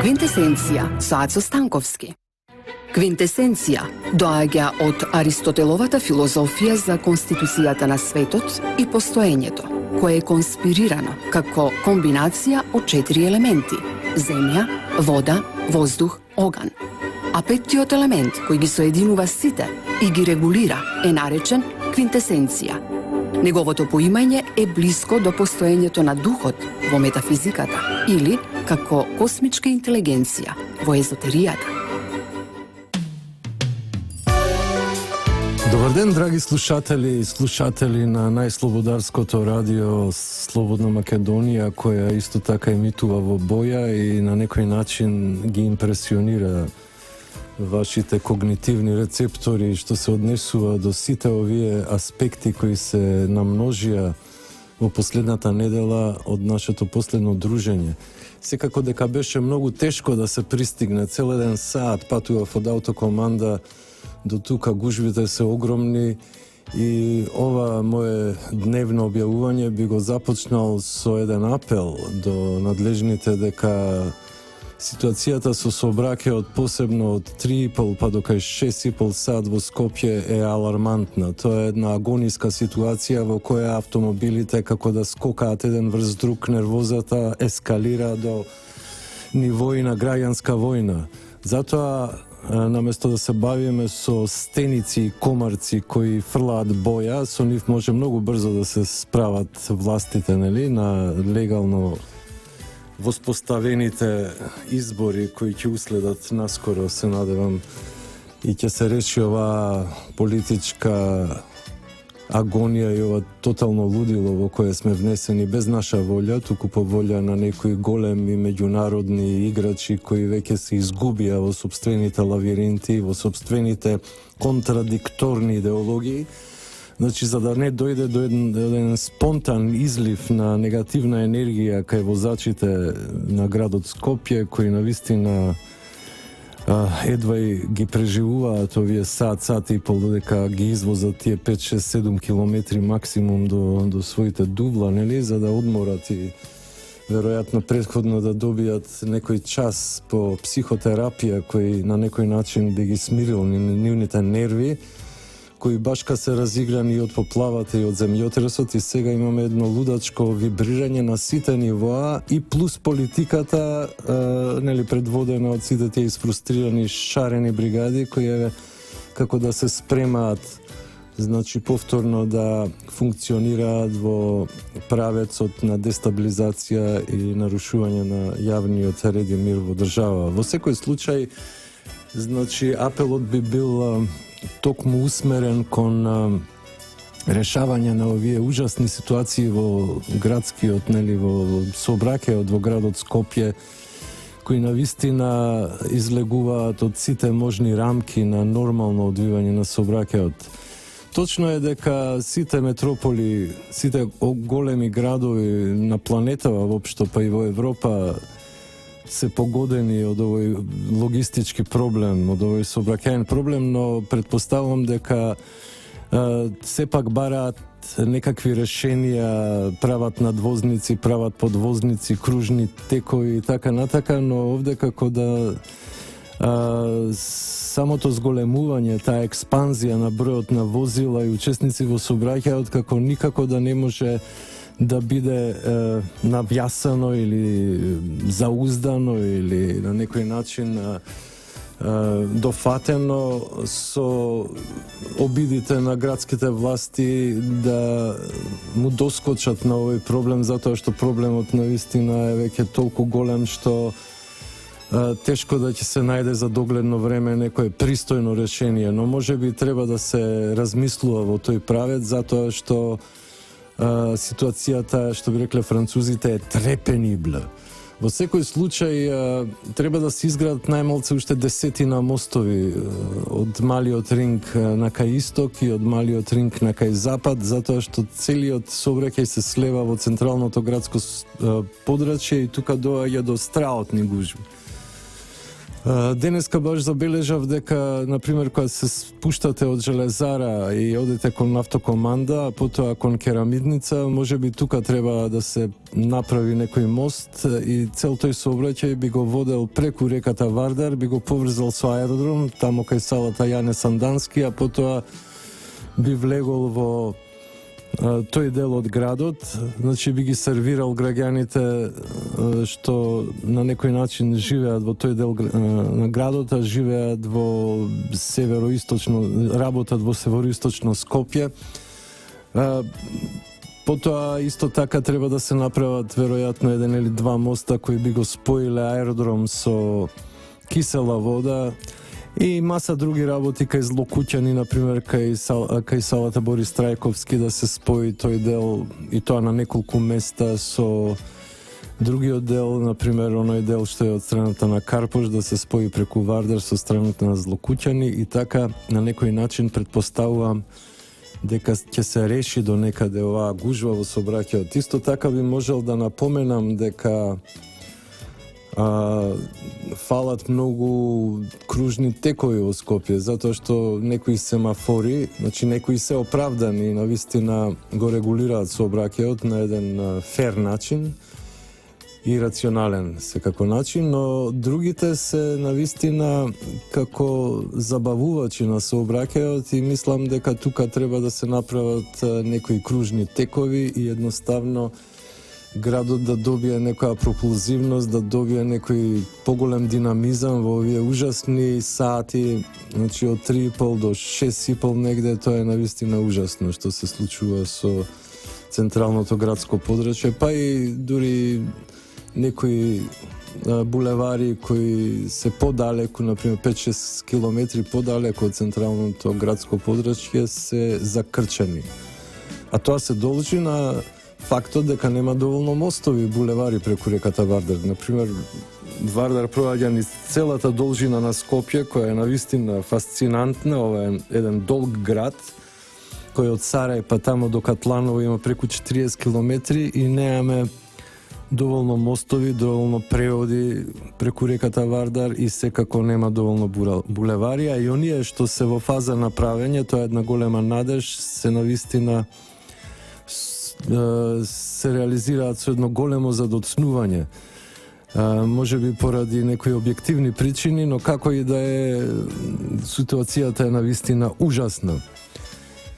Квинтесенција со Ацо Станковски. Квинтесенција доаѓа од Аристотеловата филозофија за конституцијата на светот и постоењето, кое е конспирирано како комбинација од 4 елементи – земја, вода, воздух, оган. А петтиот елемент, кој ги соединува сите и ги регулира, е наречен квинтесенција. Неговото поимање е блиско до постоењето на духот во метафизиката или како космичка интелигенција во езотеријата. Добар ден, драги слушатели и слушатели на најслободарското радио Слободна Македонија, која исто така емитува во боја и на некој начин ги импресионира вашите когнитивни рецептори што се однесува до сите овие аспекти кои се намножија во последната недела од нашето последно дружење. Секако дека беше многу тешко да се пристигне, цел еден саат патував од автокоманда до тука, гужвите се огромни и ова мое дневно објавување би го започнал со еден апел до надлежните дека ситуацијата со сообраќајот посебно од 3,5 па до кај 6,5 сат во Скопје е алармантна. Тоа е една агониска ситуација во која автомобилите како да скокаат еден врз друг, нервозата ескалира до нивои на граѓанска војна. Затоа наместо да се бавиме со стеници и комарци кои фрлаат боја, со нив може многу брзо да се справат властите, нели, на легално воспоставените избори кои ќе уследат наскоро, се надевам, и ќе се реши оваа политичка агонија и ова тотално лудило во кое сме внесени без наша волја, туку по волја на некои големи меѓународни играчи кои веќе се изгубија во собствените лавиринти, во собствените контрадикторни идеологии. Значи, за да не дојде до еден спонтан излив на негативна енергија кај возачите на градот Скопје, кои навистина едва и ги преживуваат овие сат и пол додека ги извозат тие 5-6-7 километри максимум до своите дубла, нели, за да одморат и веројатно претходно да добијат некој час по психотерапија кој на некој начин би ги смирил нивните нерви, кои башка се разиграни од поплавата и од земјотресот, и сега имаме едно лудачко вибрирање на сите нивоа и плюс политиката, нели, предводена од сите тие изфрустрирани шарени бригади кои како да се спремаат, значи повторно да функционираат во правецот на дестабилизација и нарушување на јавниот ред и мир во држава. Во секој случај, значи, апелот би бил токму усмерен кон решавање на овие ужасни ситуации во градскиот, нели, во сообраќајот во градот Скопје, кои навистина излегуваат од сите можни рамки на нормално одвивање на сообраќајот. Точно е дека сите метрополи, сите големи градови на планетава воопшто, па и во Европа, се погодени од овој логистички проблем, од овој сообраќајен проблем, но предпоставувам дека сепак бараат некакви решенија, прават надвозници, прават подвозници, кружни текови и така натака, но овде како да самото зголемување, таа експанзија на бројот на возила и учесници во сообраќајот како никако да не може да биде навјасано или зауздано или на некој начин дофатено со обидите на градските власти да му доскочат на овој проблем, затоа што проблемот навистина е веќе толку голем што тешко да ќе се најде за догледно време некое пристојно решение, но можеби треба да се размислува во тој правец, затоа што ситуацијата, што би рекле французите, е трепенибла. Во секој случај треба да се изградат најмалце уште 10 мостови од малиот ринг на кај исток и од малиот ринг на кај запад, затоа што целиот сообраќај се слева во централното градско подрачје и тука доаѓа до страотни гужви. Денеска баш забележав дека, например, кога се спуштате од железара и одите кон автокоманда, потоа кон керамидница, може би тука треба да се направи некој мост и цел тој сообраќај би го водел преку реката Вардар, би го поврзал со аеродром, тамо кај салата Јане Сандански, а потоа би влегол во тој дел од градот, значи би ги сервирал граѓаните што на некој начин живеат во тој дел на градот, а живеат во североисточно, работат во североисточно Скопје. Потоа исто така треба да се направат веројатно еден или два моста кои би го споиле аеродром со кисела вода и маса други работи кај Злокуќани, например, кај салата Борис Трајковски, да се спои тој дел и тоа на неколку места со другиот дел, например, оној дел што е од страната на Карпош, да се спои преку Вардар со страната на Злокуќани и така на некој начин предпоставувам дека ќе се реши до некаде оваа гужва во сообраќајот. Исто така би можел да напоменам дека фалат многу кружни текови во Скопје, затоа што некои семафори, значи некои се оправдани, навистина го регулираат сообраќајот на еден фер начин и рационален секако начин, но другите се навистина како забавувачи на сообраќајот и мислам дека тука треба да се направат некои кружни текови и едноставно градот да добие некоја пропулзивност, да добие некој поголем динамизам во овие ужасни сати, значи од 3,5 до 6,5 негде, тоа е навистина ужасно што се случува со централното градско подрачје, па и дури некои булевари кои се подалеку, например 5-6 километри подалеку од централното градско подрачје се закрчени. А тоа се должи на фактот дека нема доволно мостови, булевари преку реката Вардар. Например, Вардар проаѓа низ целата должина на Скопје, која е навистина фасцинантна. Ова е еден долг град, кој од Сарај па тамо до Катланово има преку 40 километри и немаме доволно мостови, доволно преоди преку реката Вардар и секако нема доволно булевари, а и оние што се во фаза на правење, тоа е една голема надеж, се навистина се реализираат со едно големо задоцнување. Може би поради некои објективни причини, но како и да е, ситуацијата е навистина ужасна.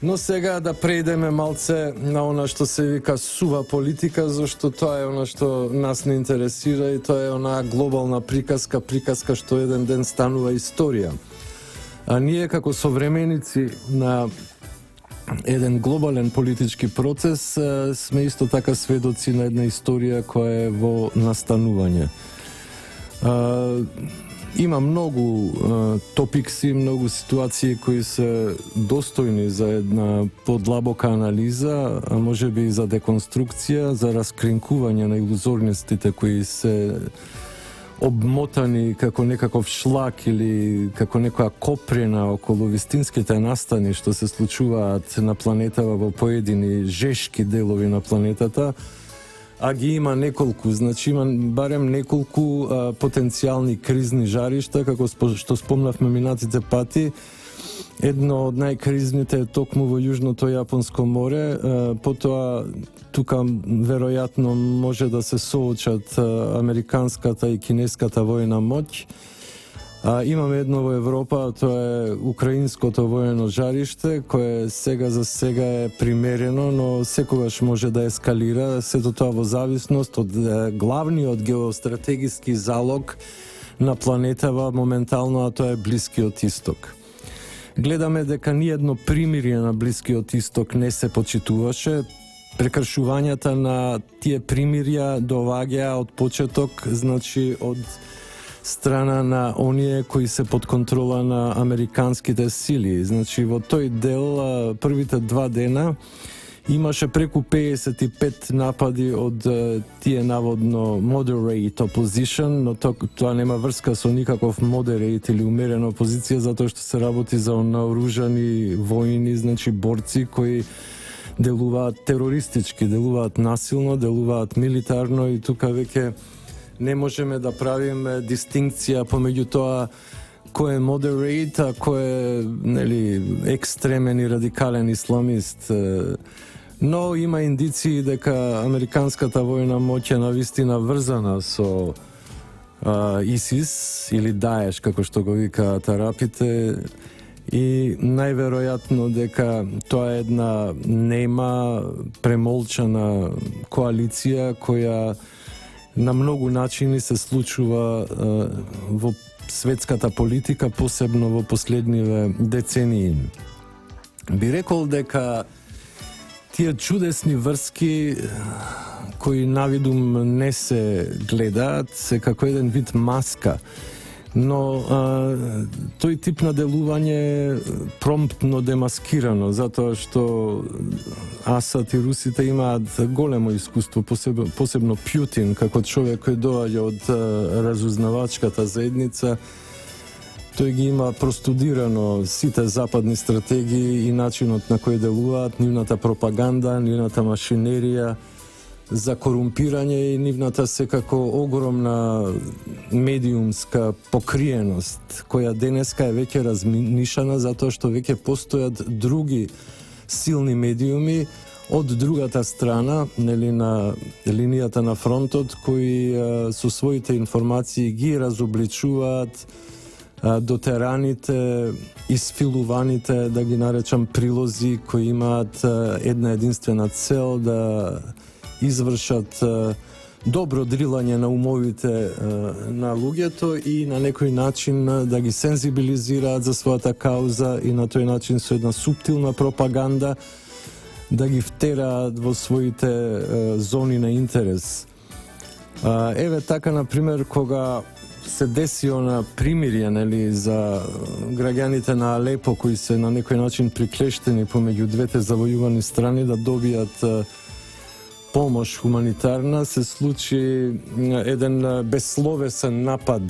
Но сега да преидеме малце на она што се вика сува политика, зашто тоа е она што нас не интересира и тоа е онаа глобална приказка што еден ден станува историја. А ние како современици на еден глобален политички процес сме исто така сведоци на една историја која е во настанување. Има многу топикси, многу ситуации кои се достојни за една подлабока анализа, а може би и за деконструкција, за раскринкување на илузорностите кои се обмотани како некаков шлак или како некоја копрена околу вистинските настани што се случуваат на планетава во поедини жешки делови на планетата, а ги има неколку, значи има барем неколку потенцијални кризни жаришта, како што спомнавме минатите пати. Едно од најкризните е токму во Јужното Јапонско море, потоа тука веројатно може да се соочат американската и кинеската војна моќ. Имаме едно во Европа, тоа е украинското воено жариште, кое сега за сега е примерено, но секогаш може да ескалира, сето тоа во зависност од главниот геостратегиски залог на планетава моментално, а тоа е Блискиот Исток. Гледаме дека ниедно примирие на Блискиот Исток не се почитуваше. Прекршувањата на тие примирија доаѓаа од почеток, значи од страна на оние кои се под контрола на американските сили. Значи во тој дел првите 2 дена имаше преку 55 напади од тие наводно moderate opposition, но тоа нема врска со никаков moderate или умерена опозиција, затоа што се работи за наоружани војни, значи борци кои делуваат терористички, делуваат насилно, делуваат милитарно и тука веќе не можеме да правиме дистинкција помеѓу тоа кој е moderate, а кој е, нели, екстремен и радикален исламист. Но има индиции дека американската војна моќ е навистина врзана со ИСИС или Даеш, како што го викаат арапите, и најверојатно дека тоа е една нема, премолчана коалиција која на многу начини се случува во светската политика, посебно во последниве децении. Би рекол дека тие чудесни врски кои навидум не се гледаат, се како еден вид маска, но тој тип на делување е промптно демаскирано, затоа што Асад и русите имаат големо искуство, посебно Пјутин, како човек кој доаѓа од разузнавачката заедница. Тој ги има простудирано сите западни стратегии и начинот на кој делуваат, нивната пропаганда, нивната машинерија за корумпирање и нивната секако огромна медиумска покриеност, која денеска е веќе разминишана затоа што веќе постојат други силни медиуми од другата страна, нели, на линијата на фронтот, кои со своите информации ги разобличуваат дотераните, исфилуваните, да ги наречам, прилози кои имаат една единствена цел да извршат добро дрилање на умовите на луѓето и на некој начин да ги сензибилизираат за својата кауза и на тој начин со една суптилна пропаганда да ги втераат во своите зони на интерес. Еве така, например, кога се деси она примирие, нели, за граѓаните на Алепо кои се на некој начин приклештени помеѓу двете завојувани страни да добијат помош хуманитарна, се случи еден безсловесен напад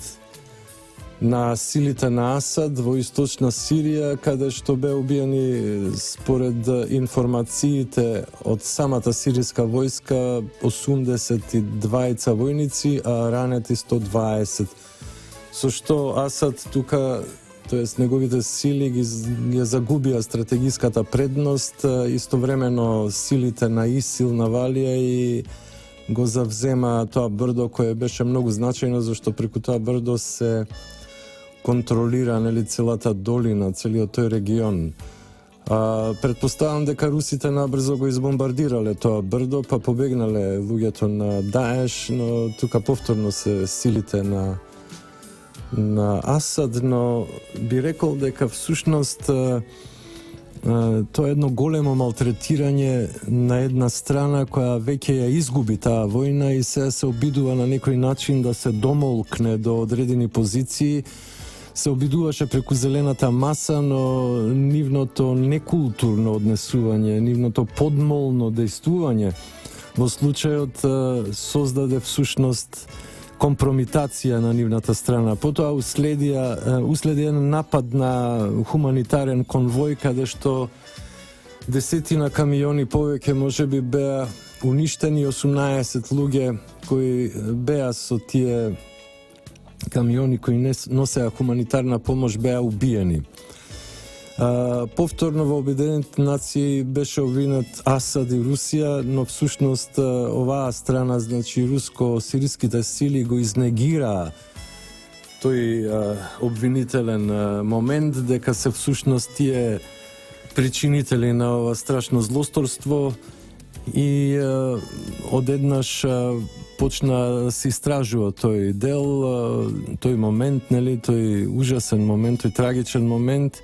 на силите на Асад во источна Сирија, каде што бе убиени, според информациите од самата сириска војска, 82 војници, а ранети 120. Со што Асад тука, тоест неговите сили ги загубија стратегиската предност, истовремено силите на ИСИЛ навалија и го завзема тоа брдо кое беше многу значајно, зашто преку тоа брдо се контролира, нели, целата долина, целиот тој регион. Предпоставам дека русите набрзо го избомбардирале тоа брдо, па побегнале луѓето на Даеш, но тука повторно се силите на Асад, но би рекол дека всушност тоа е едно големо малтретирање на една страна која веќе ја изгуби таа војна и се обидува на некој начин да се домолкне до одредени позиции. Се обидуваше преку зелената маса, но нивното некултурно однесување, нивното подмолно дејствување во случајот создаде всушност компромитација на нивната страна. Потоа уследи еден напад на хуманитарен конвој, каде што десетина камиони повеќе можеби беа уништени, 18 луѓе кои беа со тие камиони кои носеа хуманитарна помош беа убиени. Повторно во Обединетите нации беше обвинет Асад и Русија, но всушност оваа страна, значи руско-сириските сили, го изнегираа тој обвинителен момент дека се всушност тие причинители на ова страшно злосторство и одеднаш почна да се истражува тој дел, тој момент, нели, тој ужасен момент, тој трагичен момент.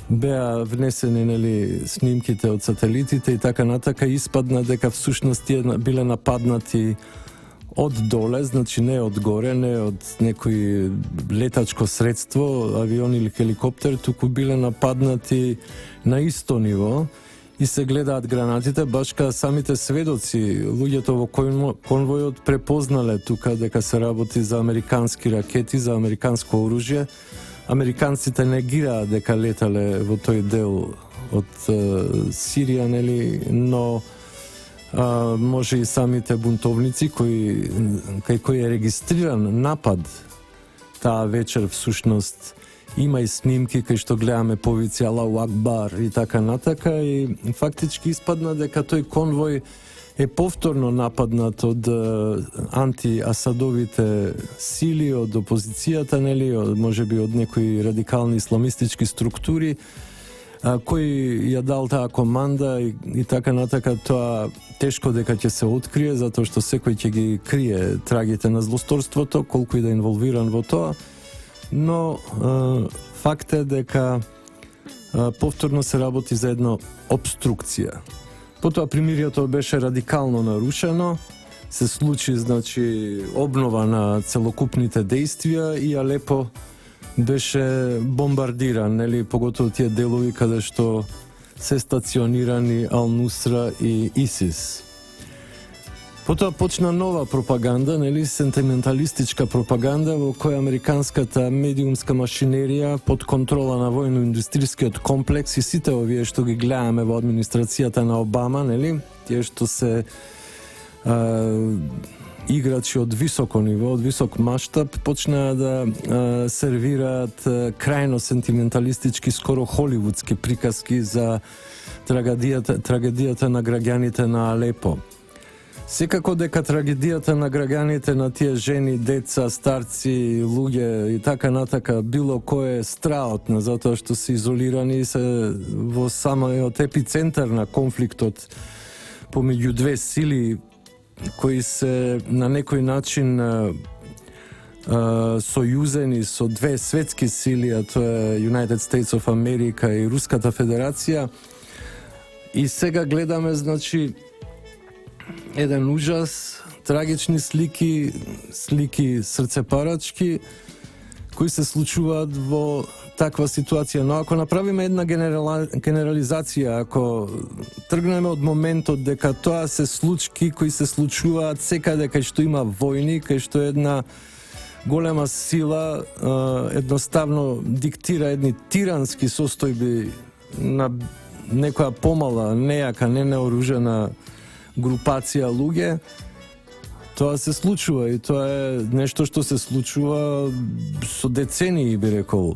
Беа внесени, нели, снимките од сателитите и така натака, испадна дека всушност тие биле нападнати од доле, значи не од горе, не од некој летачко средство, авион или хеликоптер, туку биле нападнати на исто ниво и се гледаат гранатите, баш кај самите сведоци, луѓето во конвојот препознале тука дека се работи за американски ракети, за американско оружје. Американците негираа дека летале во тој дел од Сирија, нели, но може и самите бунтовници кај кои е регистриран напад таа вечер всушност. Има и снимки кај што гледаме повици Аллаху Акбар и така натака, и фактички испадна дека тој конвој е повторно нападнат од антиасадовите сили, од опозицијата, нели, можеби од некои радикални исламистички структури, кој ја дал таа команда и така натака. Тоа тешко дека ќе се открие, затоа што секој ќе ги крие трагите на злосторството, колку и да е инволвиран во тоа, но факт е дека повторно се работи за една обструкција. Потоа примирието беше радикално нарушено, се случи, значи, обнова на целокупните дејствија и Алепо беше бомбардиран, нели, поготово тие делови каде што се стационирани Ал-Нусра и ИСИС. Потоа почна нова пропаганда, нели, сентименталистичка пропаганда, во која американската медиумска машинерија под контрола на војно-индустријскиот комплекс и сите овие што ги гледаме во администрацијата на Обама, нели, тие што се играчи од високо ниво, од висок маштаб, почнаа да сервираат крајно сентименталистички, скоро холивудски приказки за трагедијата на граѓаните на Алепо. Секако дека трагедијата на граѓаните, на тие жени, деца, старци, луѓе и така натака, било кој е страотна, затоа што се изолирани и се во самиот епицентар на конфликтот помеѓу две сили кои се на некој начин сојузени со две светски сили, а тоа е United States of America и Руската Федерација. И сега гледаме, значи, еден ужас, трагични слики срцепарачки, кои се случуваат во таква ситуација. Но ако направиме една генерализација, ако тргнеме од моментот дека тоа се случки кои се случуваат секаде кај што има војни, кај што една голема сила едноставно диктира едни тирански состојби на некоја помала, нејака, ненеоружена групација луѓе, тоа се случува и тоа е нешто што се случува со децении, би рекол.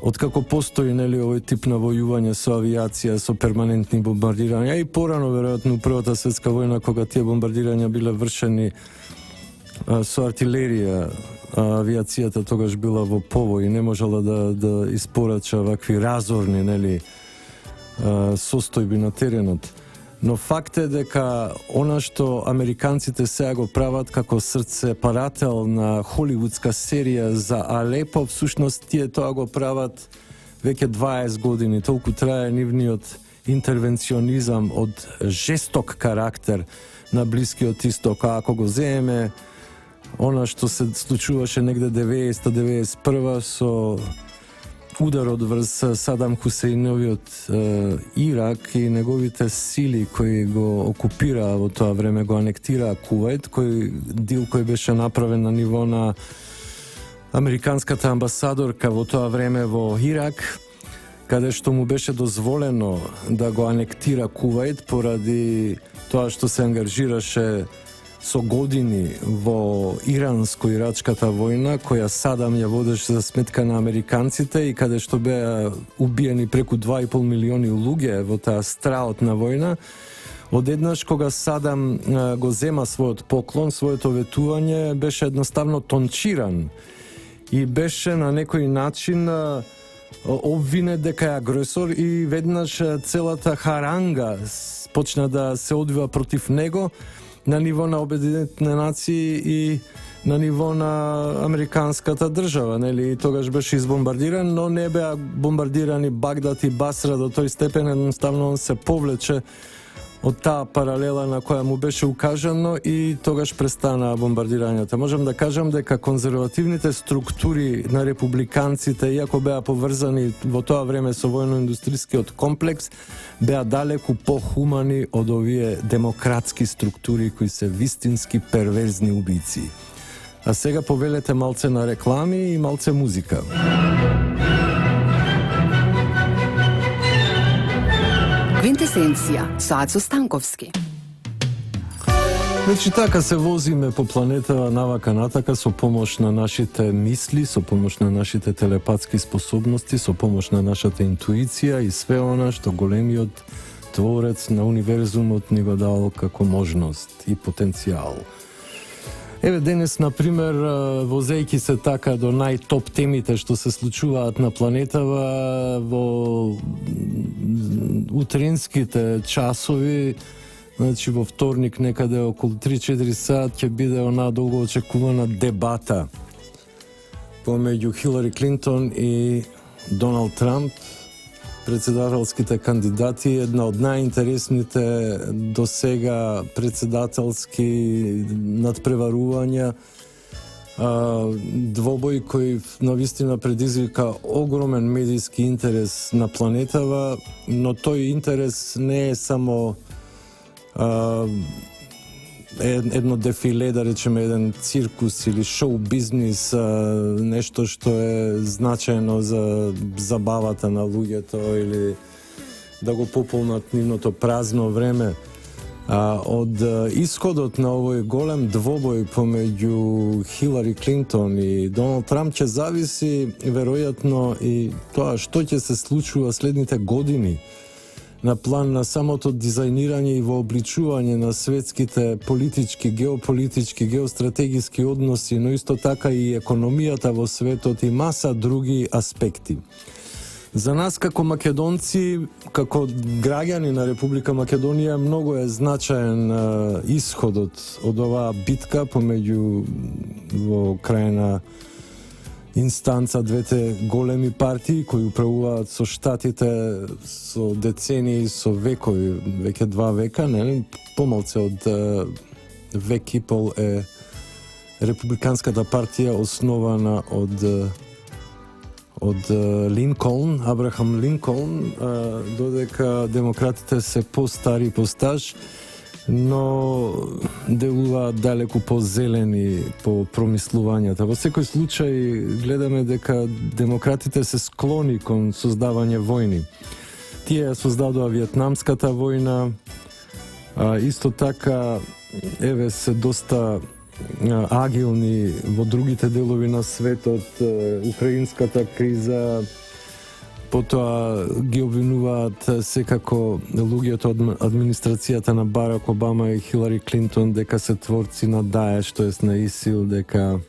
Откако постои, нели, овој тип на војување со авиација, со перманентни бомбардирања, и порано, веројатно, Првата светска војна, кога тие бомбардирања биле вршени со артилерија, авиацијата тогаш била во повој и не можела да испорача вакви разорни, нели, состојби на теренот. Но факт е дека она што американците сега го прават како срцепарател на холивудска серија за Алепо, всушност тие тоа го прават веќе 20 години. Толку трае нивниот интервенционизам од жесток карактер на Блискиот Исток. А ако го земеме она што се случуваше негде 90-91 со ударот врз Садам Хусеиновиот Ирак и неговите сили кои го окупираа во тоа време, го анектираа Кувајт, кој беше направен на ниво на американската амбасадорка во тоа време во Ирак, каде што му беше дозволено да го анектира Кувајт поради тоа што се ангажираше со години во иранско-ирачката војна, која Садам ја водеше за сметка на американците и каде што беа убиени преку 2,5 милиони луѓе во таа страотна војна. Одеднаш, кога Садам го зема својот поклон, своето ветување, беше едноставно тончиран и беше на некој начин обвинет дека е агресор и веднаш целата харанга почна да се одвива против него на ниво на Обединетите нации и на ниво на американската држава, нели? И тогаш беше избомбардиран, но не беа бомбардирани Багдад и Басра до тој степен, едноставно он се повлече од таа паралела на која му беше укажано и тогаш престанаа бомбардирањата. Можам да кажам дека конзервативните структури на републиканците, иако беа поврзани во тоа време со војно-индустријскиот комплекс, беа далеку похумани од овие демократски структури кои се вистински перверзни убици. А сега повелете малце на реклами и малце музика. Квинтесенција со Ацо Станковски. Значи така се возиме по планетава навака натака со помош на нашите мисли, со помош на нашите телепатски способности, со помош на нашата интуиција и све она што големиот творец на универзумот ни го дал како можност и потенцијал. Еве денес, например, возејќи се така до најтоп темите што се случуваат на планетава во утринските часови, значи во вторник некаде околу 3-4 саат ќе биде онаа долго очекувана дебата помеѓу Хилари Клинтон и Доналд Трамп, председателските кандидати, една од најинтересните до сега председателски надпреварувања, двобој кој навистина предизвика огромен медијски интерес на планетава, но тој интерес не е само едно дефиле, да речеме еден циркус или шоу бизнис, нешто што е значајно за забавата на луѓето или да го пополнат нивното празно време. Од исходот на овој голем двобој помеѓу Хилари Клинтон и Доналд Трамп ќе зависи веројатно и тоа што ќе се случува следните години на план на самото дизајнирање и вообличување на светските политички, геополитички, геостратегиски односи, но исто така и економијата во светот и маса други аспекти. За нас како македонци, како граѓани на Република Македонија, многу е значаен исходот од оваа битка помеѓу во крајна инстанца двете големи партии кои управуваат со штатите со децении, со векови, веќе 2 века, нели? Помалце од век и пол е Републиканската партија основана од Линколн, Абрахам Линколн, додека демократите се по-стари по стаж, но делуваат далеку по-зелени по промислувањата. Во секој случај гледаме дека демократите се склони кон создавање војни. Тие создадоа Виетнамската војна, исто така еве се доста агилни во другите делови на светот, украинската криза, потоа ги обвинуваат секако луѓето од администрацијата на Барак Обама и Хилари Клинтон дека се творци на Даеш, тоест на ИСИЛ, дека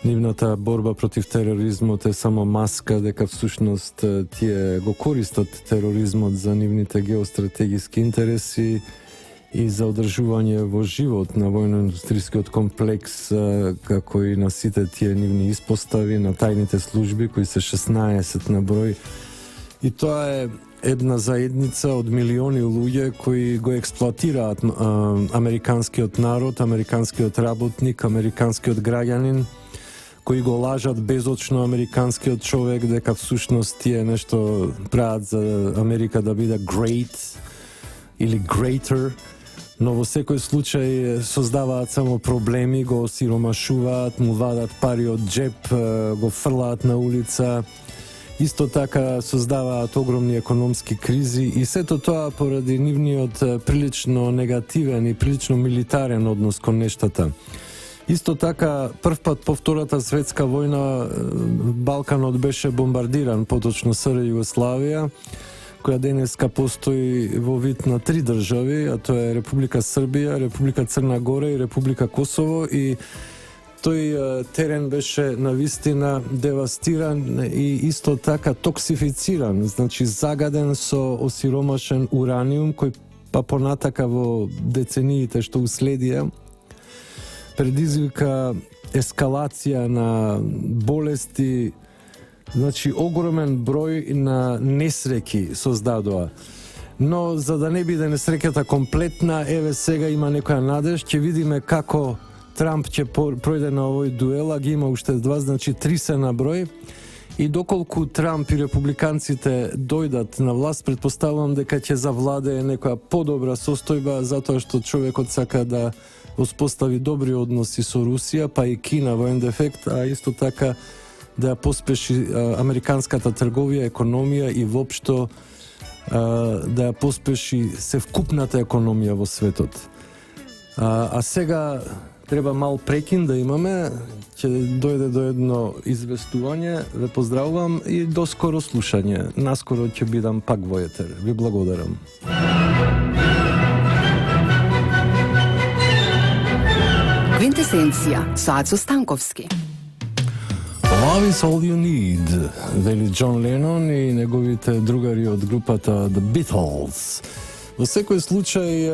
нивната борба против тероризмот е само маска, дека всушност тие го користат тероризмот за нивните геостратегиски интереси и за одржување во живот на војно-индустријскиот комплекс, како и на сите тие нивни испостави, на тајните служби, кои се 16 на број. И тоа е една заедница од милиони луѓе кои го експлоатираат американскиот народ, американскиот работник, американскиот граѓанин, кои го лажат безочно американскиот човек дека всушност тие нешто прават за Америка да биде great или greater, но во секој случај создаваат само проблеми, го осиромашуваат, му вадат пари од джеб, го фрлаат на улица, исто така создаваат огромни економски кризи и сето тоа поради нивниот прилично негативен и прилично милитарен однос кон нештата. Исто така, прв пат по Втората светска војна Балканот беше бомбардиран, поточно СР Југославија, која денеска постои во вид на 3 држави, а тоа е Република Србија, Република Црна Гора и Република Косово, и тој терен беше навистина девастиран и исто така токсифициран, значи загаден со осиромашен ураниум, кој па понатака во децениите што уследија предизвика ескалација на болести, значи огромен број на несреќи создадоа. Но за да не биде несреќата комплетна, еве сега има некоја надеж, ќе видиме како Трамп ќе пројде на овој дуел, а ги има уште 2, значи 3 се на број. И доколку Трамп и републиканците дојдат на власт, предпоставувам дека ќе завладее некоја подобра состојба, затоа што човекот сака да успостави добри односи со Русија, па и Кина во ендефект, а исто така да ја поспеши американската трговија, економија и воопшто да ја поспеши севкупната економија во светот. А сега треба мал прекин да имаме, ќе дојде до едно известување, ве поздравувам и до скоро слушање. Наскоро ќе бидам пак во етер. Ви благодарам. Квинтесенција со Ацо Станковски. Love is all you need, вели Џон Ленон и неговите другари од групата The Beatles. Во секој случај,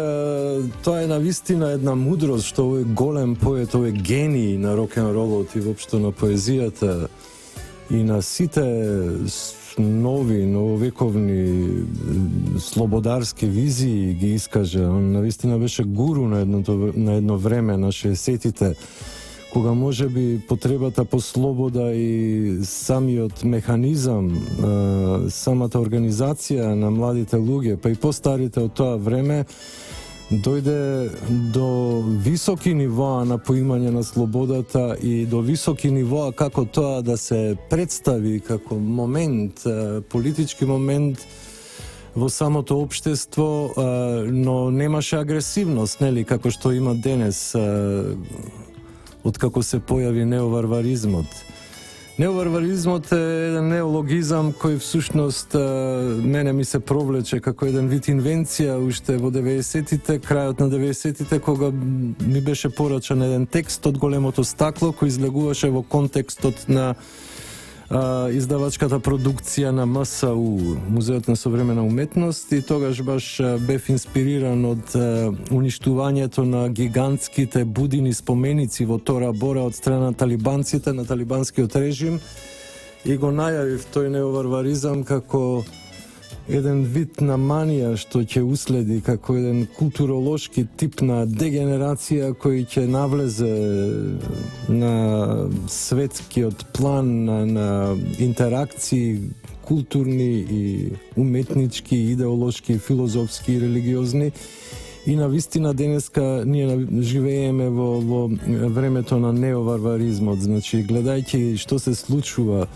тоа е навистина една мудрост што овој голем поет, овој гений на рок-н-ролот и воопшто на поезијата и на сите нови, нововековни слободарски визии ги искаже. Он навистина беше гуру на едно време, на 60-тите, кога може би потребата по слобода и самиот механизам, самата организација на младите луѓе, па и постарите од тоа време, дојде до високи нивоа на поимање на слободата и до високи нивоа како тоа да се представи како момент, политички момент во самото општество, но немаше агресивност, нели, како што има денес, откако се појави неоварваризмот. Неоварваризмот е еден неологизам кој всушност мене ми се провлече како еден вид инвенција уште во 90-тите, крајот на 90-тите, кога ми беше порачан еден текст од Големото стакло кој излегуваше во контекстот на издавачката продукција на МСУ, Музеот на современа уметност, и тогаш баш бев инспириран од уништувањето на гигантските будини споменици во Тора Бора од страна на талибанците, на талибанскиот режим, и го најавив тој неоварваризам како еден вид на манија што ќе уследи, како еден културолошки тип на дегенерација кој ќе навлезе на светскиот план, на интеракции културни и уметнички, идеолошки, филозофски и религиозни. И навистина денеска ние живееме во времето на неоварваризмот. Значи, гледајќи што се случува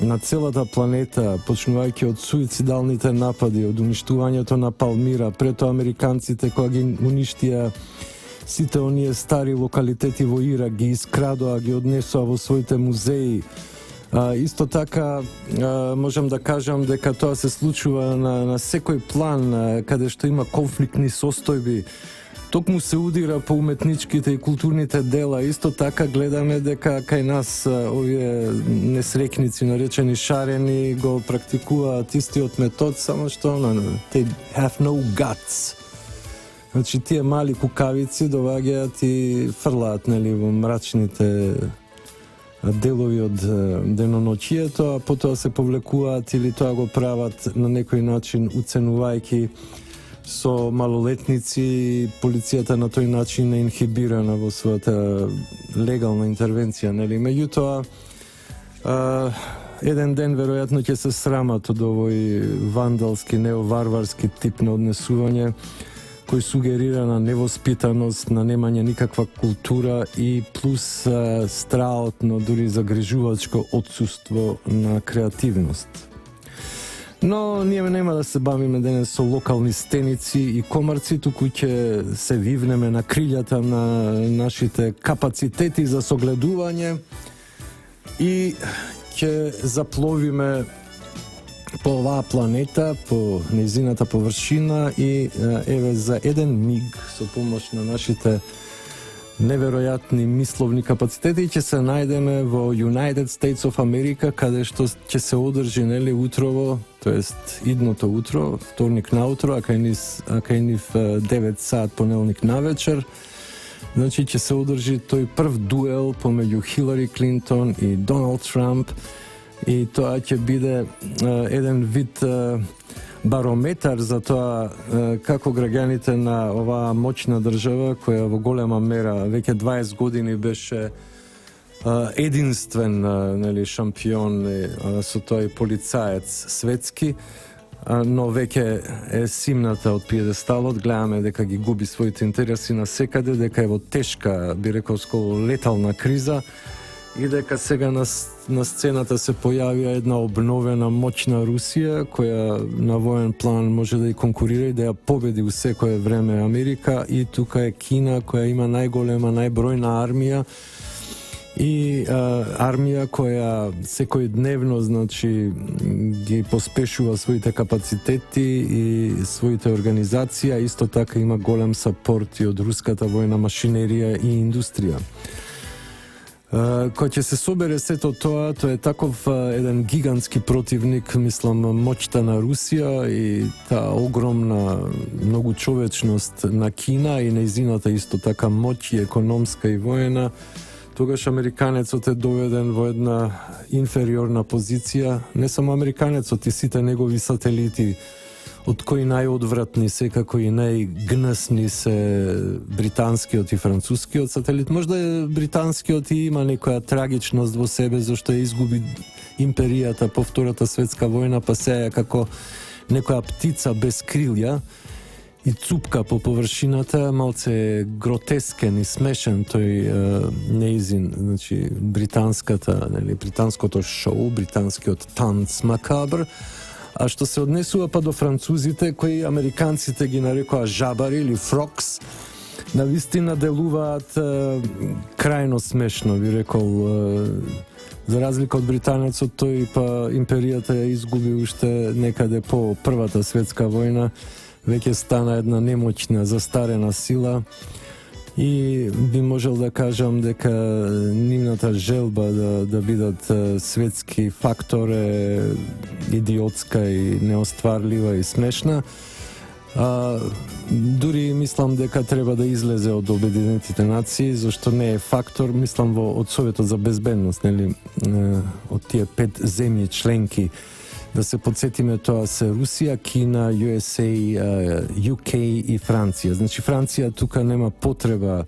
на целата планета, почнувајќи од суицидалните напади, од уништувањето на Палмира, прето американците кога ги уништија сите оние стари локалитети во Ирак, ги искрадоа, ги однесоа во своите музеи. Исто така, можам да кажам дека тоа се случува на секој план, каде што има конфликтни состојби. Токму се удира по уметничките и културните дела. Исто така гледаме дека кај нас овие несрекници, наречени шарени, го практикуваат истиот метод, само што they have no guts. Значи, тие мали кукавици доваѓаат и фрлаат, нели, во мрачните делови од деноноќието, а потоа се повлекуваат или тоа го прават на некој начин уценувајќи со малолетници. Полицијата на тој начин е инхибирана во својата легална интервенција, нели? Меѓутоа, еден ден веројатно ќе се срамат од овој вандалски, неоварварски тип на однесување, кој сугерира на невоспитаност, на немање никаква култура и плюс страотно, дури загрижувачко отсуство на креативност. Но ние нема да се бавиме денес со локални стеници и комарци, туку ќе се вивнеме на крилјата на нашите капацитети за согледување и ќе запловиме по оваа планета, по нејзината површина и еве за еден миг со помош на нашите неверојатни мисловни капацитети ќе се најдеме во United States of America, каде што ќе се одржи, нели, утрово, тоест идното утро, вторник наутро, а кај нив 9 саат понеделник навечер. Значи ќе се одржи тој прв дуел помеѓу Хилари Клинтон и Доналд Трамп, и тоа ќе биде еден вид барометар за тоа како граѓаните на оваа моćна држава, која во голема мера веќе 20 години беше единствен, нели, шампион, со тоа и полицаец светски, но веќе е симната од пиедесталот. Гледаме дека ги губи своите интереси на секаде, дека е во тешка, би рекол, летална криза. и дека сега на сцената се појавија една обновена моćна Русија, која на воен план може да ја конкурира и да ја победи у секое време Америка, и тука е Кина, која има најголема, најбројна армија, и армија која секојдневно, значи, ги поспешува своите капацитети и своите организација, исто така има голем сапорт и од руската војна машинерија и индустрија. Кој ќе се собере сето тоа, тоа е таков еден гигантски противник, мислам, моќта на Русија и таа огромна многучовечност на Кина и нејзината исто така моќ и економска и воена, тогаш американецот е доведен во една инфериорна позиција. Не само американецот, и сите негови сателити, од кои најодвратни секако и најгнесни се британскиот и францускиот сателит. Можда британскиот и има некоја трагичност во себе, зашто ја изгуби империјата по Втората светска војна, па сега како некоја птица без крилја и цупка по површината, малце гротескен и смешен тој неизин, значи британската, нели, британското шоу, британскиот танц макабр. А што се однесува па до французите, кои американците ги нарекоа жабари или фрокс, навистина делуваат крајно смешно, би рекол. За разлика од британецот, тој па империјата ја изгуби уште некаде по Првата светска војна, веќе стана една немоćна, застарена сила, и би можел да кажам дека нивната желба да бидат светски фактор е идиотска и неостварлива и смешна. Дури мислам дека треба да излезе од Обединетите нации, зашто не е фактор, мислам од Советот за безбедност, нели, од тие 5 земји членки. Да се подсетиме, тоа се Русија, Кина, USA, UK и Франција. Значи Франција тука нема потреба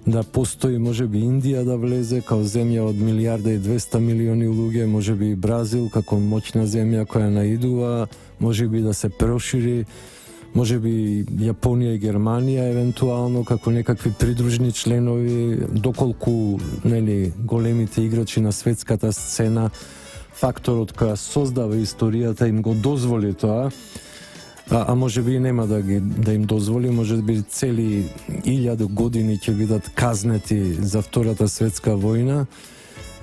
да постои, можеби Индија да влезе као земја од 1.200.000.000 луѓе, можеби и Бразил како моćна земја која наидува, можеби да се прошири, можеби Јапонија и Германија евентуално како некакви придружни членови, доколку, нели, големите играчи на светската сцена, факторот која создава историјата им го дозволи тоа, а може би нема да им дозволи, може би цели 1000 години ќе бидат казнети за Втората светска војна,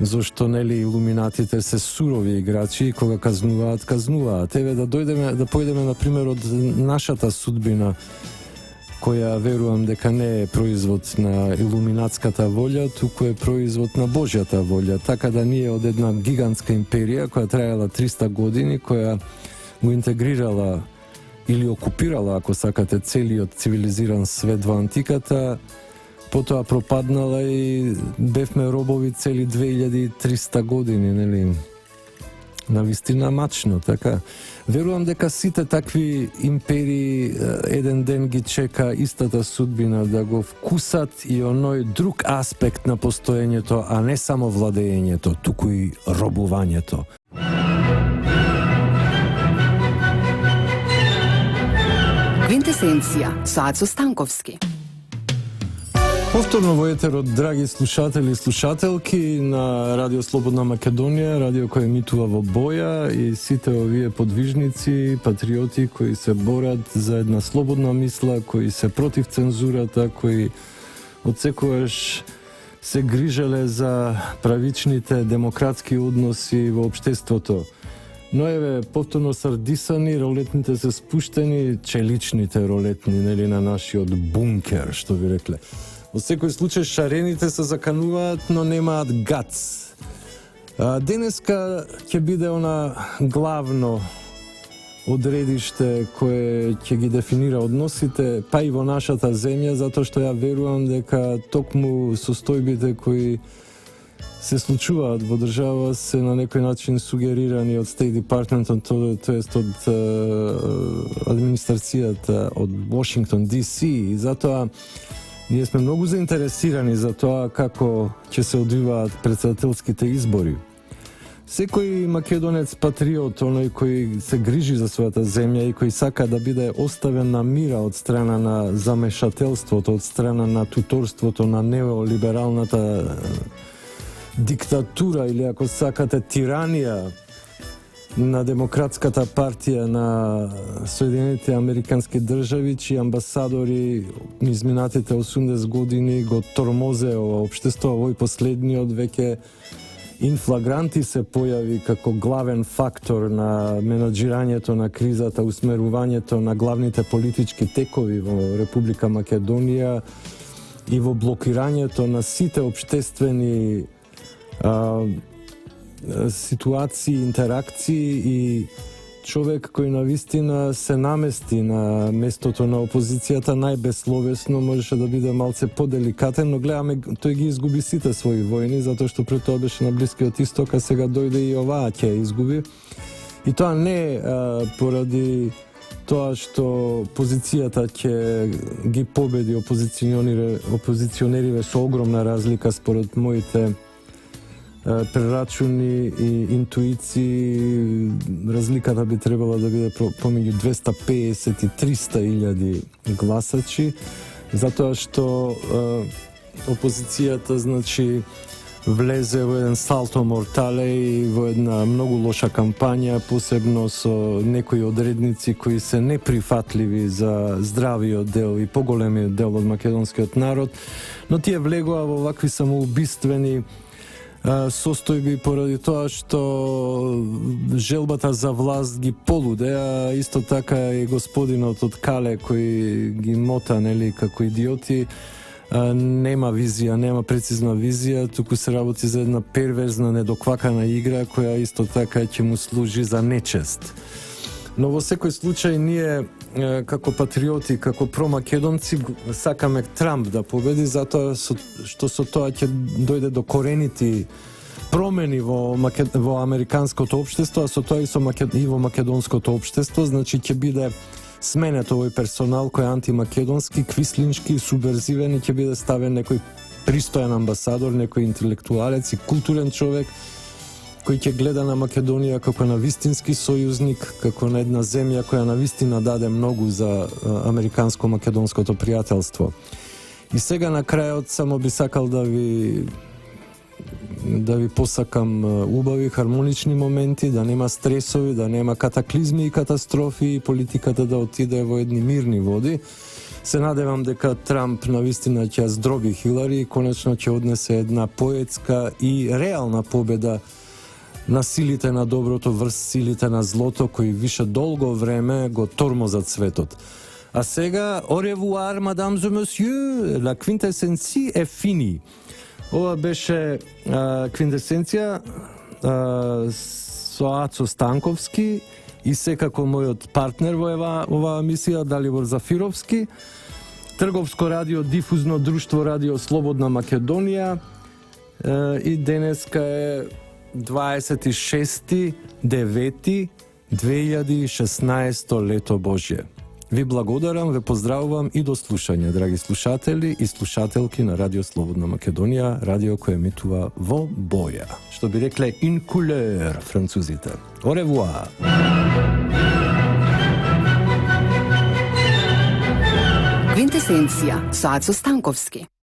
зашто, нели, илуминатите се сурови играчи и кога казнуваат. Еве да појдеме на пример од нашата судбина, која верувам дека не е производ на илуминатската волја, туку е производ на Божјата волја. Така да ние од една гигантска империја која траела 300 години, која го интегрирала или окупирала, ако сакате, целиот цивилизиран свет во антиката, потоа пропаднала и бевме робови цели 2300 години, нели? Навистина мачно, така. Верувам дека сите такви империи еден ден ги чека истата судбина, да го вкусат и оној друг аспект на постоењето, а не само владеењето, туку и робувањето. Квинтесенција со Ацо Станковски. Повторно во етерот, драги слушатели и слушателки на Радио Слободна Македонија, радио кој емитува во боја, и сите овие подвижници, патриоти кои се борат за една слободна мисла, кои се против цензурата, кои одсекогаш се грижеле за правичните демократски односи во општеството. Но еве, повторно сардисани, ролетните се спуштени, челичните ролетни, нели, на нашиот бункер, што би рекле. Во секој случај шарените се закануваат, но немаат гац. Денеска ќе биде она главно одредиште кое ќе ги дефинира односите, па и во нашата земја, затоа што ја верувам дека токму состојбите кои се случуваат во држава се на некој начин сугерирани од State Department, тоест од администрацијата од Washington DC, и затоа ние сме многу заинтересирани за тоа како ќе се одвиваат претседателските избори. Секој македонец патриот, оној кој се грижи за својата земја и кој сака да биде оставен на мира од страна на замешателството, од страна на туторството на неолибералната диктатура или ако сакате тиранија на Демократската партија на Соединените Американски држави, чии амбасадори изминатите 80 години го тормозе ова општество, овој последниот веќе инфлагранти се појави како главен фактор на менаџирањето на кризата, усмерувањето на главните политички текови во Република Македонија и во блокирањето на сите општествени ситуации, интеракции и човек кој навистина се намести на местото на опозицијата најбесловесно, можеше да биде малце поделикатен, но гледаме тој ги изгуби сите своји војни, затоа што пред тоа беше на Блискиот Исток, а сега дојде и оваа ќе изгуби. И тоа не поради тоа што позицијата ќе ги победи опозиционериве со огромна разлика според моите прерачуни и интуиции, разликата би требала да биде помеѓу 250 и 300 илјади гласачи, затоа што опозицијата, значи, влезе во еден салто мортале и во една многу лоша кампања, посебно со некои одредници кои се неприфатливи за здравиот дел и поголемиот дел од македонскиот народ, но тие влегоа во вакви самоубиствени состојби поради тоа што желбата за власт ги полуде, а исто така и господинот од Кале кој ги мота, нели, како идиоти, нема визија, нема прецизна визија, туку се работи за една перверзна, недоквакана игра која исто така ќе му служи за нечест. Но во секој случај ние како патриоти, како промакедонци сакаме Трамп да победи, затоа што со тоа ќе дојде до коренити промени во американското општество, а со тоа и во македонското општество, значи ќе биде сменет овој персонал кој е антимакедонски, квислиншки, субверзивен и ќе биде ставен некој пристоен амбасадор, некој интелектуалец и културен човек кој ќе гледа на Македонија како на вистински сојузник, како на една земја која навистина даде многу за американско-македонското пријателство. И сега на крајот само би сакал да ви посакам убави, хармонични моменти, да нема стресови, да нема катаклизми и катастрофи и политиката да отиде во едни мирни води. Се надевам дека Трамп навистина ќе здроби Хилари и конечно ќе однесе една поетска и реална победа на силите на доброто врз силите на злото кои више долго време го тормозат светот. А сега, au revoir, madame et monsieur, la quintessencie est finie. Ова беше квинтесенција со Ацо Станковски и секако мојот партнер во оваа емисија Далибор Зафировски, Трговско радио, дифузно друштво Радио Слободна Македонија и денеска е 26.9.2016 лето Божје. Ви благодарам, ве поздравувам и до слушање, драги слушатели и слушателки на Радио Слободна Македонија, радио кој емитува во боја. Што би рекле in couleur французите. Au revoir! Квинтесенција со Ацо Станковски.